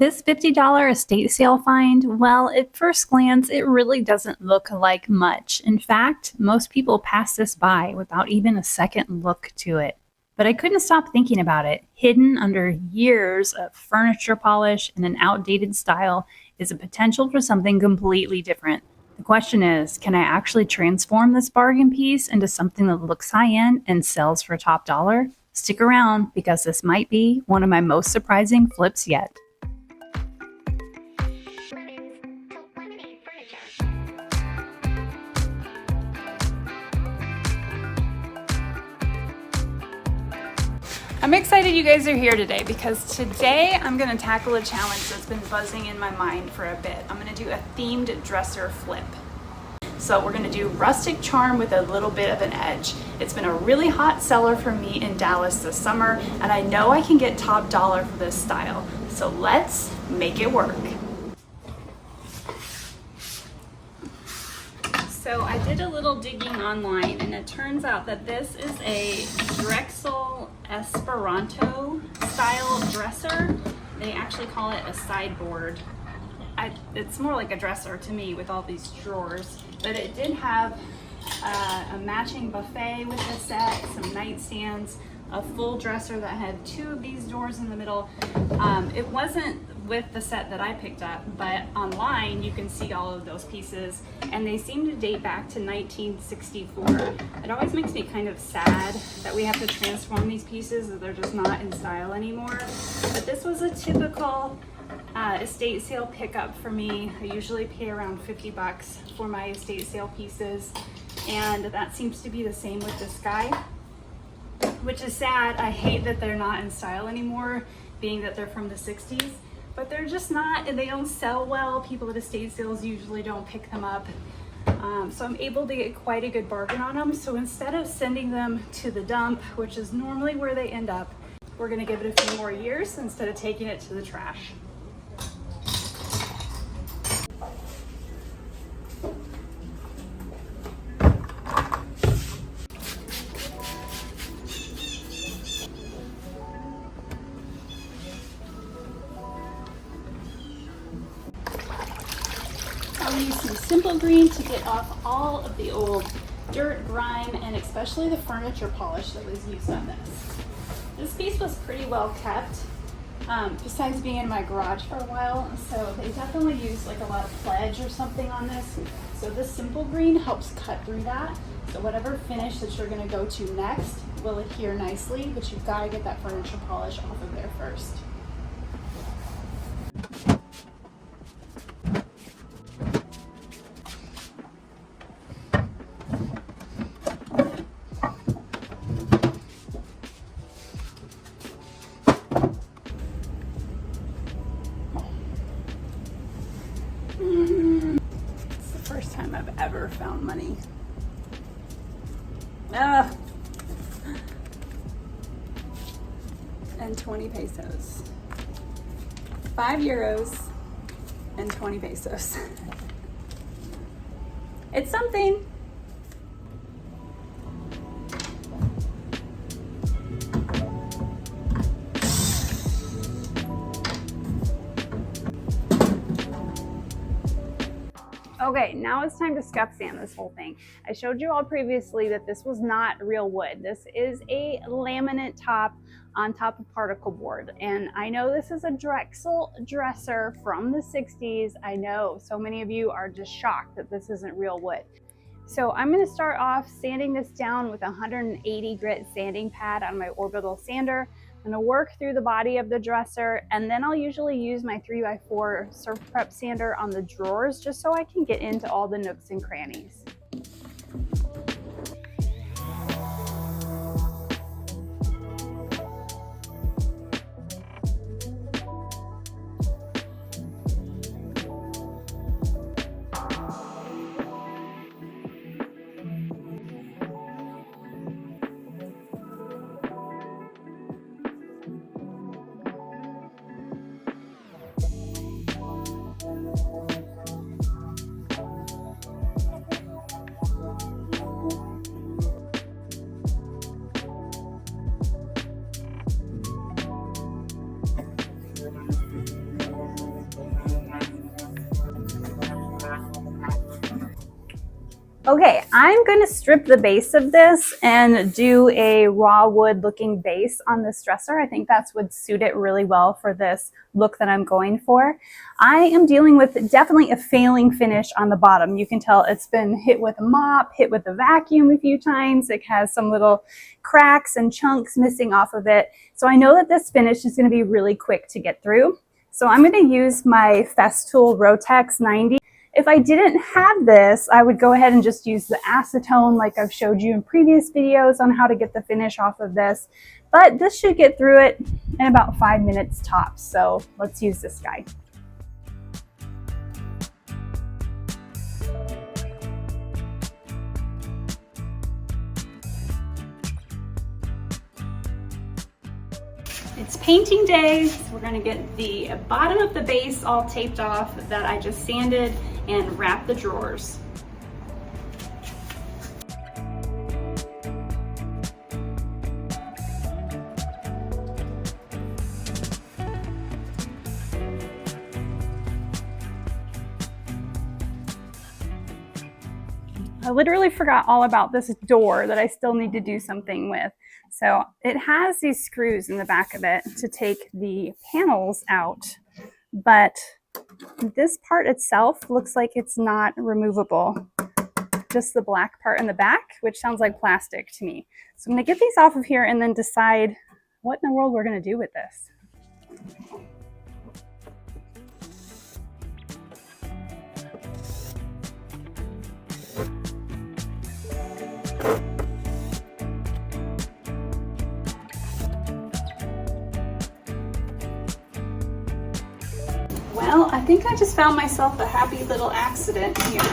This $50 estate sale find, well, at first glance, it really doesn't look like much. In fact, most people pass this by without even a second look to it. But I couldn't stop thinking about it. Hidden under years of furniture polish and an outdated style is a potential for something completely different. The question is, can I actually transform this bargain piece into something that looks high-end and sells for top dollar? Stick around because this might be one of my most surprising flips yet. I'm excited you guys are here today because today I'm going to tackle a challenge that's been buzzing in my mind for a bit. I'm going to do a themed dresser flip. So we're going to do rustic charm with a little bit of an edge. It's been a really hot seller for me in Dallas this summer, and I know I can get top dollar for this style. So let's make it work. So I did a little digging online, and it turns out that this is a Drexel Esperanto style dresser. They actually call it a sideboard. It's more like a dresser to me with all these drawers, but it did have a matching buffet with the set, some nightstands, a full dresser that had two of these doors in the middle. It wasn't with the set that I picked up, but online you can see all of those pieces, and they seem to date back to 1964. It always makes me kind of sad that we have to transform these pieces, that they're just not in style anymore. But this was a typical estate sale pickup for me. I usually pay around 50 bucks for my estate sale pieces, and that seems to be the same with this guy, which is sad. I hate that they're not in style anymore, being that they're from the 60s, but they're just not, and they don't sell well. People at estate sales usually don't pick them up. So I'm able to get quite a good bargain on them. So instead of sending them to the dump, which is normally where they end up, we're gonna give it a few more years instead of taking it to the trash. I'll use some simple green to get off all of the old dirt, grime, and especially the furniture polish that was used on this. This piece was pretty well kept, besides being in my garage for a while, so they definitely used like a lot of pledge or something on this. So this simple green helps cut through that. So whatever finish that you're gonna go to next will adhere nicely, but you've gotta get that furniture polish off of there first. It's the first time I've ever found money. And 20 pesos. 5 euros and 20 pesos. It's something. Okay, now it's time to scuff sand this whole thing. I showed you all previously that this was not real wood. This is a laminate top on top of particle board. And I know this is a Drexel dresser from the 60s. I know so many of you are just shocked that this isn't real wood. So I'm gonna start off sanding this down with a 180 grit sanding pad on my orbital sander. I'm gonna work through the body of the dresser, and then I'll usually use my 3x4 surf prep sander on the drawers just so I can get into all the nooks and crannies. Okay, I'm going to strip the base of this and do a raw wood looking base on this dresser. I think that would suit it really well for this look that I'm going for. I am dealing with definitely a failing finish on the bottom. You can tell it's been hit with a mop, hit with a vacuum a few times. It has some little cracks and chunks missing off of it. So I know that this finish is going to be really quick to get through. So I'm going to use my Festool Rotex 90. If I didn't have this, I would go ahead and just use the acetone like I've showed you in previous videos on how to get the finish off of this. But this should get through it in about 5 minutes tops. So let's use this guy. It's painting day, so we're going to get the bottom of the base all taped off that I just sanded and wrap the drawers. I literally forgot all about this door that I still need to do something with. So it has these screws in the back of it to take the panels out, but this part itself looks like it's not removable. Just the black part in the back, which sounds like plastic to me. So I'm gonna get these off of here and then decide what in the world we're gonna do with this. Well, I think I just found myself a happy little accident here.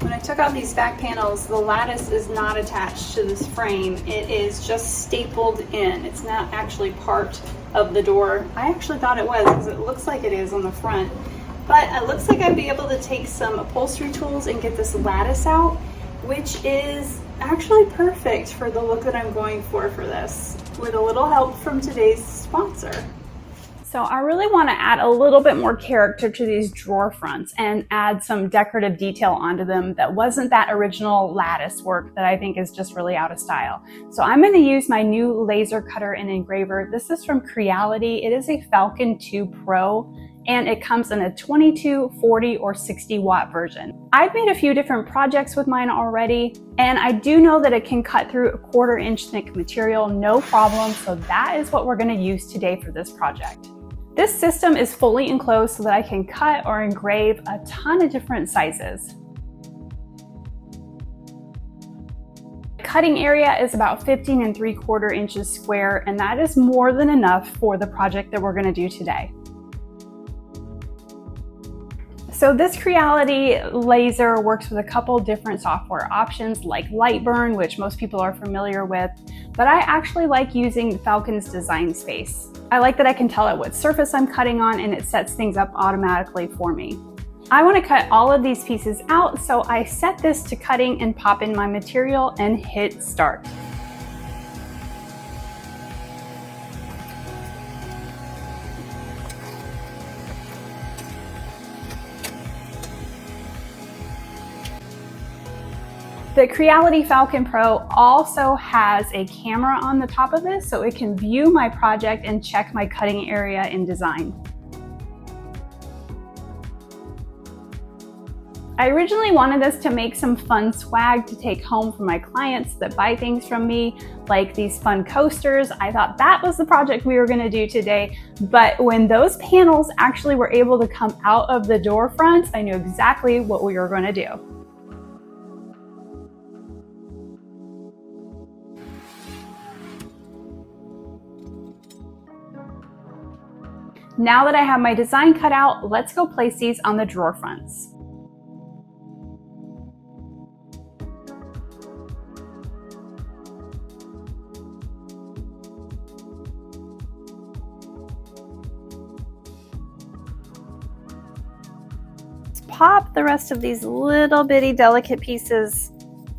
When I took out these back panels, the lattice is not attached to this frame. It is just stapled in. It's not actually part of the door. I actually thought it was because it looks like it is on the front. But it looks like I'd be able to take some upholstery tools and get this lattice out, which is actually perfect for the look that I'm going for this, with a little help from today's sponsor. So I really want to add a little bit more character to these drawer fronts and add some decorative detail onto them that wasn't that original lattice work that I think is just really out of style. So I'm going to use my new laser cutter and engraver. This is from Creality. It is a Falcon 2 Pro, and it comes in a 22, 40, or 60 watt version. I've made a few different projects with mine already, and I do know that it can cut through a 1/4 inch thick material, no problem. So that is what we're going to use today for this project. This system is fully enclosed so that I can cut or engrave a ton of different sizes. The cutting area is about 15 3/4 inches square, and that is more than enough for the project that we're going to do today. So this Creality laser works with a couple different software options like Lightburn, which most people are familiar with, but I actually like using Falcon's Design Space. I like that I can tell it what surface I'm cutting on and it sets things up automatically for me. I want to cut all of these pieces out, so I set this to cutting and pop in my material and hit start. The Creality Falcon Pro also has a camera on the top of this, so it can view my project and check my cutting area in design. I originally wanted this to make some fun swag to take home for my clients that buy things from me, like these fun coasters. I thought that was the project we were going to do today, but when those panels actually were able to come out of the door fronts, I knew exactly what we were going to do. Now that I have my design cut out, let's go place these on the drawer fronts. Let's pop the rest of these little bitty delicate pieces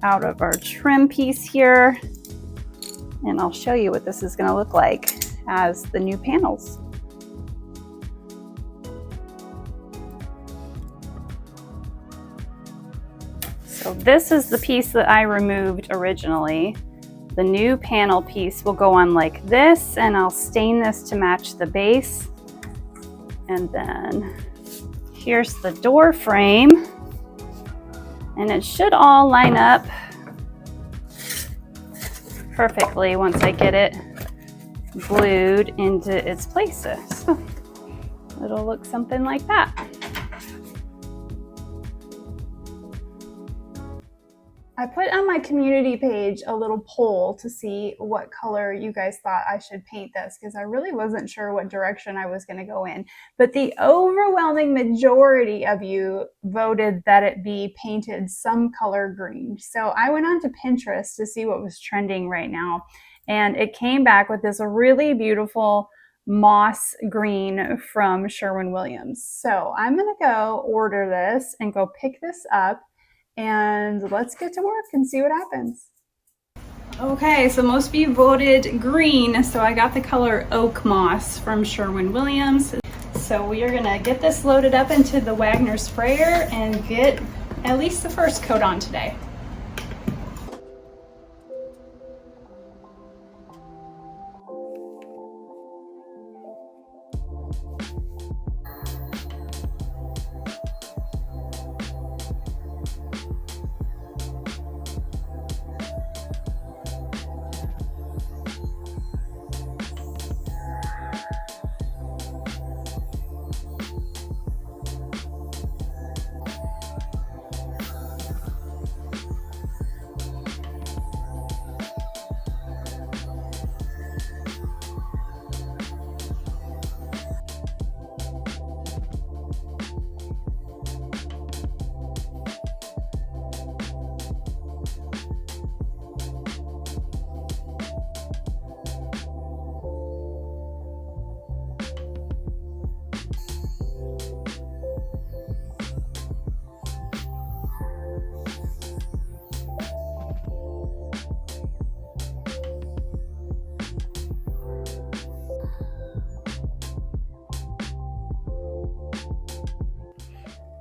out of our trim piece here, and I'll show you what this is going to look like as the new panels. So this is the piece that I removed originally. The new panel piece will go on like this, and I'll stain this to match the base. And then here's the door frame, and it should all line up perfectly once I get it glued into its places. So it'll look something like that. I put on my community page a little poll to see what color you guys thought I should paint this, because I really wasn't sure what direction I was going to go in. But the overwhelming majority of you voted that it be painted some color green. So I went on to Pinterest to see what was trending right now, and it came back with this really beautiful moss green from Sherwin-Williams. So I'm going to go order this and go pick this up. And let's get to work and see what happens. Okay, so most of you voted green, so I got the color Oak Moss from Sherwin-Williams. So we are gonna get this loaded up into the Wagner sprayer and get at least the first coat on today.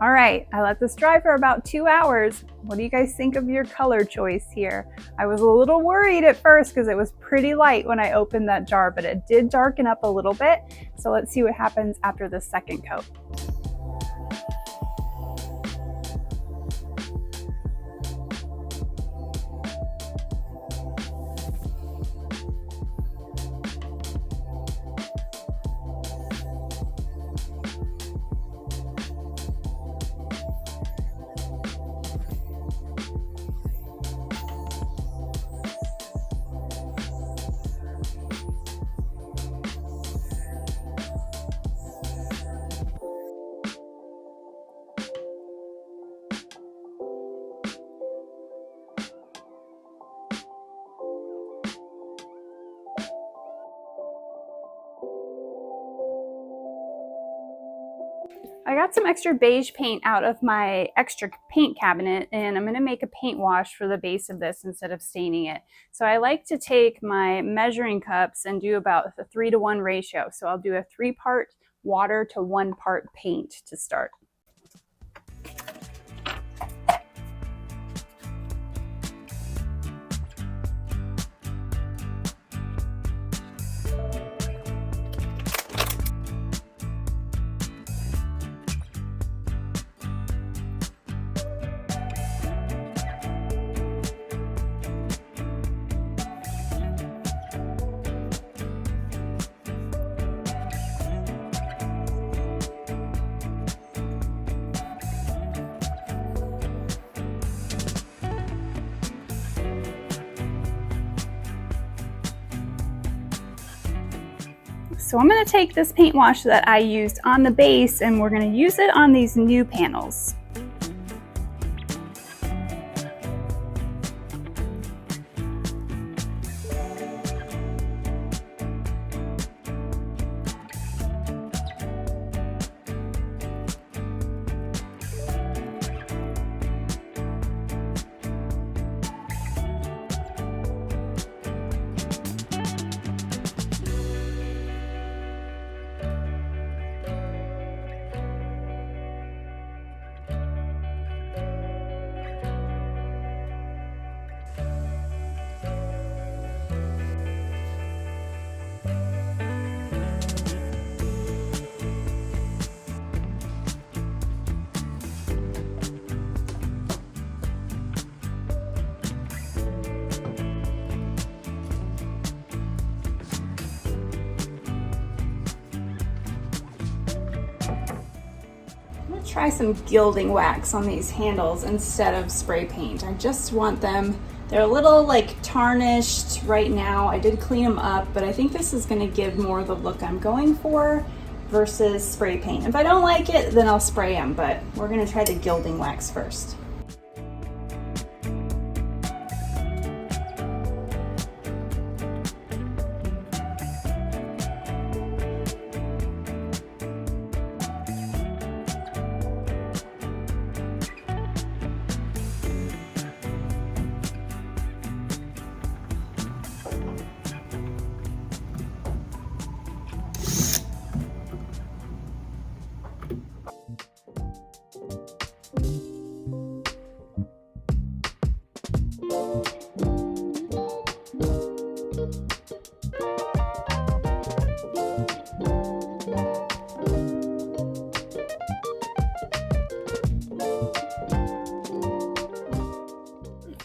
All right, I let this dry for about 2 hours. What do you guys think of your color choice here? I was a little worried at first because it was pretty light when I opened that jar, but it did darken up a little bit. So let's see what happens after the second coat. I got some extra beige paint out of my extra paint cabinet, and I'm going to make a paint wash for the base of this instead of staining it. So I like to take my measuring cups and do about a 3-to-1 ratio. So I'll do a 3-part water to 1-part paint to start. So I'm going to take this paint wash that I used on the base, and we're going to use it on these new panels. try some gilding wax on these handles instead of spray paint. I just want them, they're a little like tarnished right now. I did clean them up, but I think this is gonna give more the look I'm going for versus spray paint. If I don't like it, then I'll spray them, but we're gonna try the gilding wax first.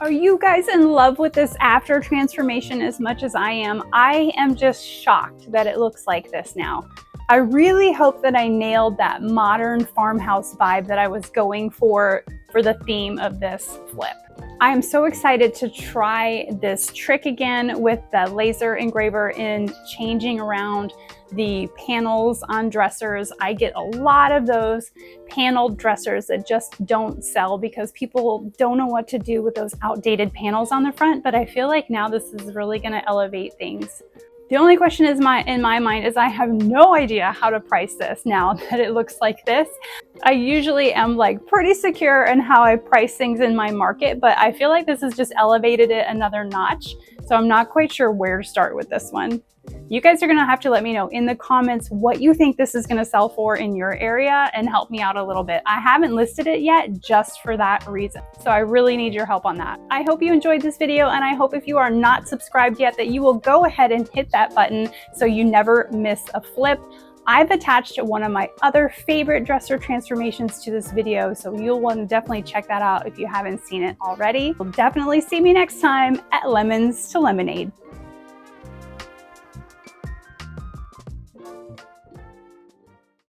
Are you guys in love with this after transformation as much as I am? I am just shocked that it looks like this now. I really hope that I nailed that modern farmhouse vibe that I was going for the theme of this flip. I am so excited to try this trick again with the laser engraver in changing around the panels on dressers. I get a lot of those paneled dressers that just don't sell because people don't know what to do with those outdated panels on the front, but I feel like now this is really gonna elevate things. The only question is in my mind is I have no idea how to price this now that it looks like this. I usually am like pretty secure in how I price things in my market, but I feel like this has just elevated it another notch. So I'm not quite sure where to start with this one. You guys are gonna have to let me know in the comments what you think this is gonna sell for in your area and help me out a little bit. I haven't listed it yet just for that reason. So I really need your help on that. I hope you enjoyed this video, and I hope if you are not subscribed yet that you will go ahead and hit that button so you never miss a flip. I've attached one of my other favorite dresser transformations to this video, so you'll want to definitely check that out if you haven't seen it already. You'll definitely see me next time at Lemons to Lemonade.